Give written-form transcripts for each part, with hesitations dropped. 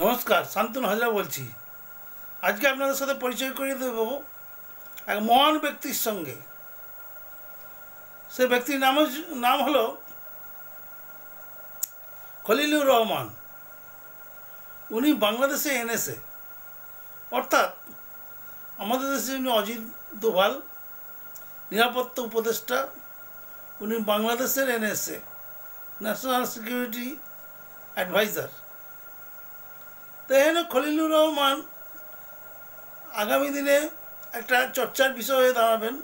নমস্কার, শান্তনু হাজরা বলছি। আজকে আপনাদের সাথে পরিচয় করিয়ে দেব এক মহান ব্যক্তির সঙ্গে। সে ব্যক্তির নাম হলো খলিলুর রহমান। উনি বাংলাদেশে এনএসএ, অর্থাৎ আমাদের দেশে উনি অজিত দোভাল নিরাপত্তা উপদেষ্টা। উনি বাংলাদেশের এনএসএ, ন্যাশনাল সিকিউরিটি অ্যাডভাইজার। তো এখানে খলিলুর রহমান আগামী দিনে একটা চর্চার বিষয় হয়ে দাঁড়াবেন,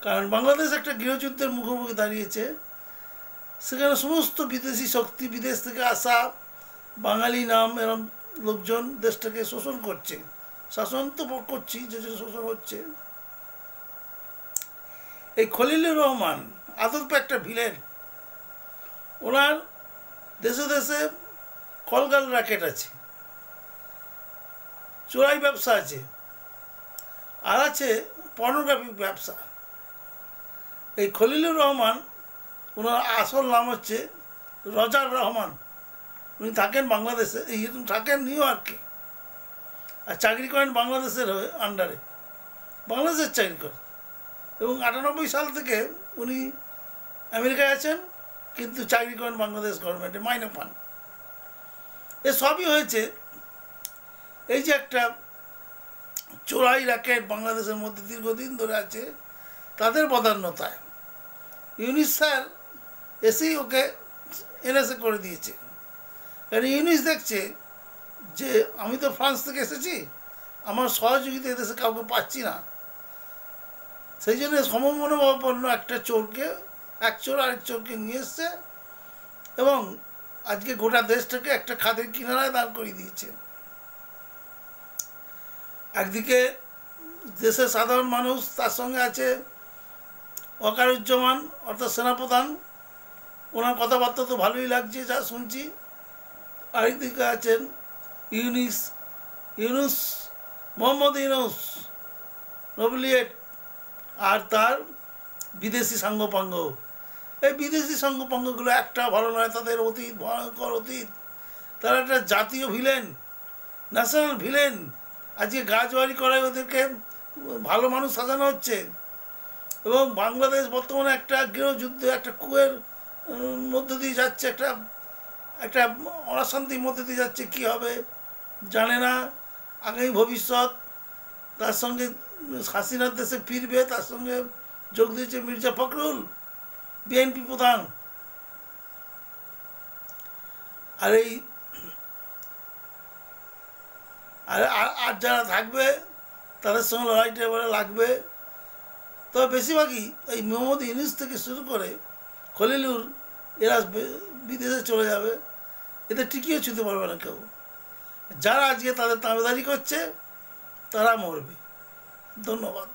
কারণ বাংলাদেশ একটা গৃহযুদ্ধের মুখোমুখি দাঁড়িয়েছে। সেখানে সমস্ত বিদেশি শক্তি, বিদেশ থেকে আসা বাঙালি নাম এরম লোকজন দেশটাকে শোষণ করছে। শাসন তো করছি, যে শোষণ হচ্ছে। এই খলিলুর রহমান আদত একটা ভিলেন। ওনার দেশে দেশে কলগাল র্যাকেট আছে, চোরাই ব্যবসা আছে, আর আছে পর্নোগ্রাফি ব্যবসা। এই খলিলুর রহমান, ওনার আসল নাম হচ্ছে রজার রহমান। উনি থাকেন বাংলাদেশে, থাকেন নিউ ইয়র্কে, আর চাকরি করেন বাংলাদেশের আন্ডারে। বাংলাদেশের চাকরি করেন এবং 98 সাল থেকে উনি আমেরিকায় আছেন, কিন্তু চাকরি করেন বাংলাদেশ গভর্নমেন্টে, মাইনে পান। এ সবই হয়েছে এই যে একটা চোরাই র্যাকেট বাংলাদেশের মধ্যে দীর্ঘদিন ধরে আছে, তাদের বদান্যতায় ইউনিস স্যার এসেই ওকে এনএসএ করে দিয়েছে। কারণ ইউনিস দেখছে যে আমি তো ফ্রান্স থেকে এসেছি, আমার সহযোগিতা এদেশে কাউকে পাচ্ছি না। সেই জন্য সমমনোভাবাপন্ন একটা চোরকে, এক চোর আরেক চোরকে নিয়ে এসছে এবং আজকে গোটা দেশটাকে একটা খাদের কিনারায় দাঁড় করিয়ে দিয়েছে। একদিকে দেশের সাধারণ মানুষ, তার সঙ্গে আছে ওয়াকারুজ্জামান অর্থাৎ সেনাপ্রধান। ওনার কথাবার্তা তো ভালোই লাগছে যা শুনছি। আরেকদিকে আছেন ইউনুস, মোহাম্মদ ইউনুস নবলিয়েট, আর তার বিদেশি সাঙ্গপাঙ্গ। এই বিদেশি সাঙ্গপাঙ্গগুলো একটা ভালো নয়, তাদের অতীত ভয়ঙ্কর অতীত। তারা একটা জাতীয় ভিলেন, ন্যাশনাল ভিলেন। আজকে গাছবাড়ি করায় ওদেরকে ভালো মানুষ সাজানো হচ্ছে এবং বাংলাদেশ বর্তমানে একটা গৃহযুদ্ধে, একটা কুয়ের মধ্য দিয়ে যাচ্ছে, একটা অশান্তির মধ্যে দিয়ে যাচ্ছে। কী হবে জানে না, আগামী ভবিষ্যৎ। তার সঙ্গে হাসিনার দেশে ফিরবে, তার সঙ্গে যোগ দিয়েছে মির্জা ফখরুল, বিএনপি প্রধান। আর এই আর যারা থাকবে তাদের সঙ্গে লড়াইটা এবারে লাগবে। তবে বেশিরভাগই এই মোহাম্মদ ইউনুস থেকে শুরু করে খলিলুর, এরা বিদেশে চলে যাবে। এতে টিকিয়ে ছুঁতে পারবে না কেউ। যারা আজকে তাদের তাবেদারি করছে তারা মরবে। ধন্যবাদ।